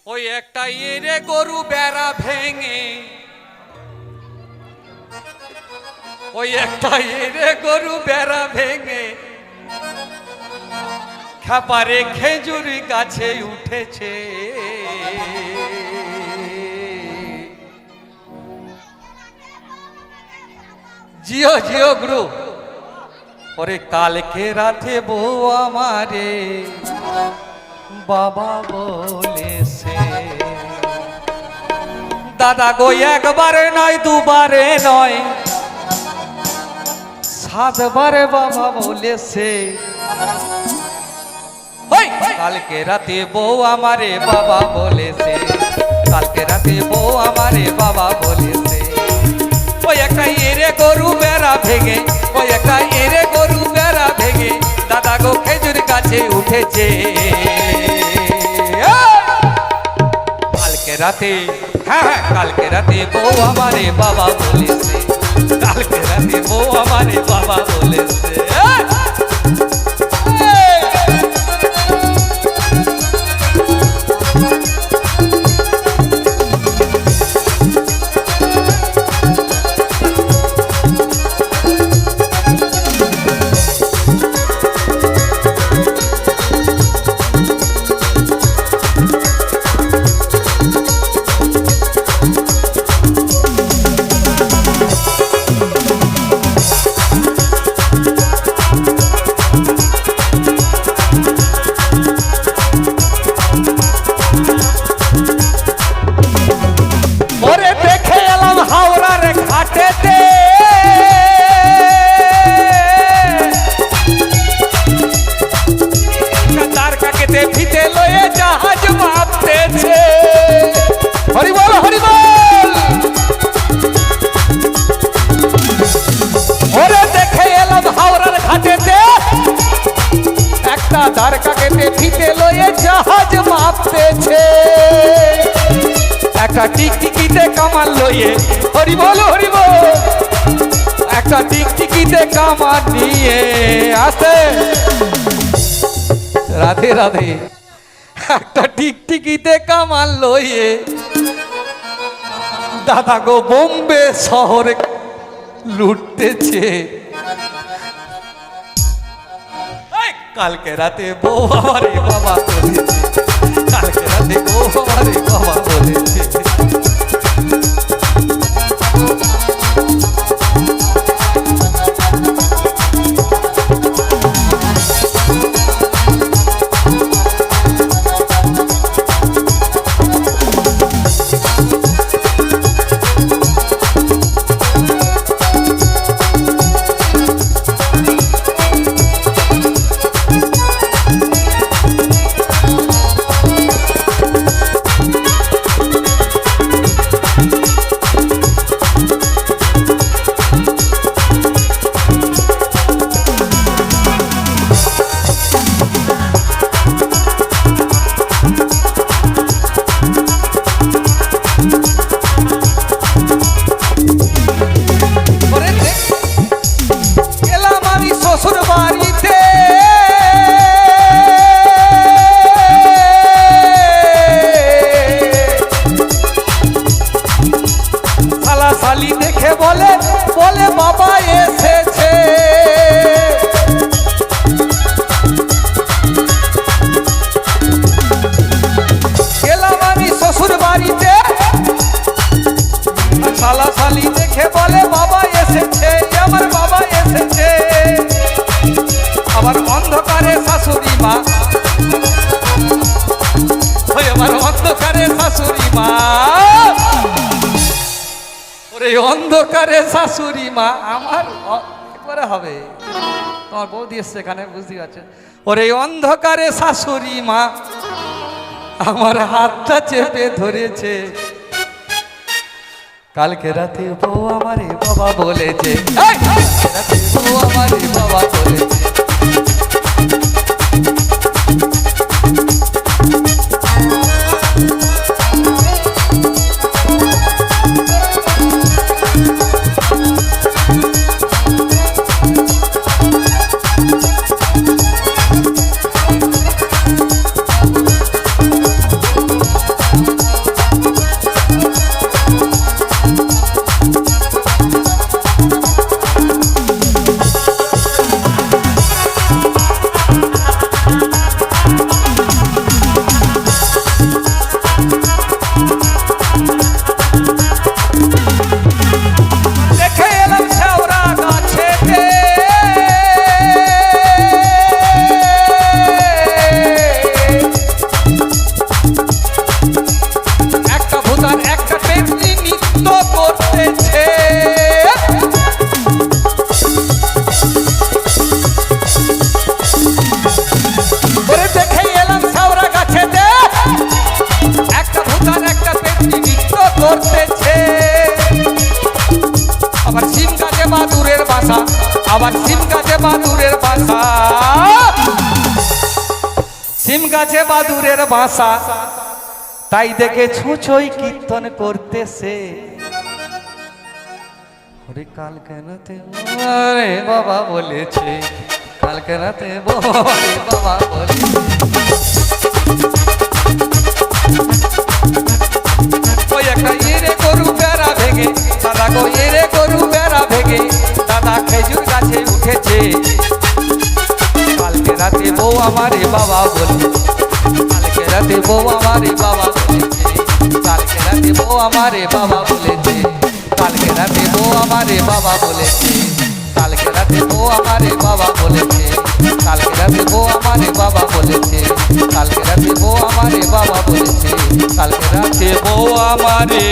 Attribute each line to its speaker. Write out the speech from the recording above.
Speaker 1: ওই একটা এরে গরু বেড়া ভেঙে, ওই একটা এরে গরু বেড়া ভেঙে খাপারে খেজুর গাছে উঠেছে। জিও জিও গুরু। ওরে কালকে রাতে বউ আমারে বাবা বলেছে, দাদা গো একবারে নয় দুবারে নয় 7 বারে বাবা বলেছে। কালকে রাতে বউ আমারে বাবা বলেছে, কালকে রাতে বউ আমারে বাবা বলেছে। ওই একটা এরে গরু বেড়া ভেঙে, ওই একটা এরে গরু বেড়া ভেঙে দাদা গো খেজুর গাছে উঠেছে। কালকে রাতে, হ্যাঁ হ্যাঁ কালকে রাতে বউ আমারে বাবা বলেছে, কালকে রাতে বউ আমারে বাবা বলেছে। একটা টিকটিকিতে কামাল লইয়ে, হরি বল হরি বল, একটা টিকটিকিতে কামাল নিয়ে আসে রাধে রাধে। একটা টিকটিকিতে কামাল লইয়ে দাদা গো বোম্বে শহরে লুটতেছে। কালকে রাতে বউ আমারে বাবা বলেছে, কালকে রাতে বউ আমারে বাবা বলেছে। আবার অন্ধকারে শাশুড়ি মা, আবার অন্ধকারে শাশুড়ি মা, ওরে অন্ধকারে শাশুড়ি মা আমার একবারে হবে। তোমার বৌদি এসছে এখানে, বুঝতে পারছেন? ওরে অন্ধকারে শাশুড়ি মা আমার হাতটা চেপে ধরেছে। কালকে রাতে বউ আমারে বাবা বলেছে, কালকে রাতে বউ আমারে বাবা বলেছে। আবার সিম গাছে বাদুরের বাসা, সিম গাছে বাদুরের বাসা, তাই দেখে ছুঁচই কীর্তন করতেছে। ওরে কালকে রাতে আরে বাবা বলেছে, কালকে রাতে বাবা বলেছে। ওই একটা ইরে গরু বেড়া ভেঙে, দাদা গো ইরে গরু বেড়া ভেঙে, দাদা খেজুর গাছে উঠেছে। কালকে রাতে বউ আমারে বাবা বলে, কালকে রাতে বউ আমারে বাবা বলেছে, কালকে রাতে বউ আমারে বাবা বলেছে, কালকে রাতে বউ আমারে বাবা বলেছে, কালকে রাতে বউ আমারে বাবা বলেছে, কালকে রাতে বউ আমারে বাবা বলেছে, কালকে রাতে বউ আমারে বাবা বলেছে, কালকে রাতে বউ আমারে।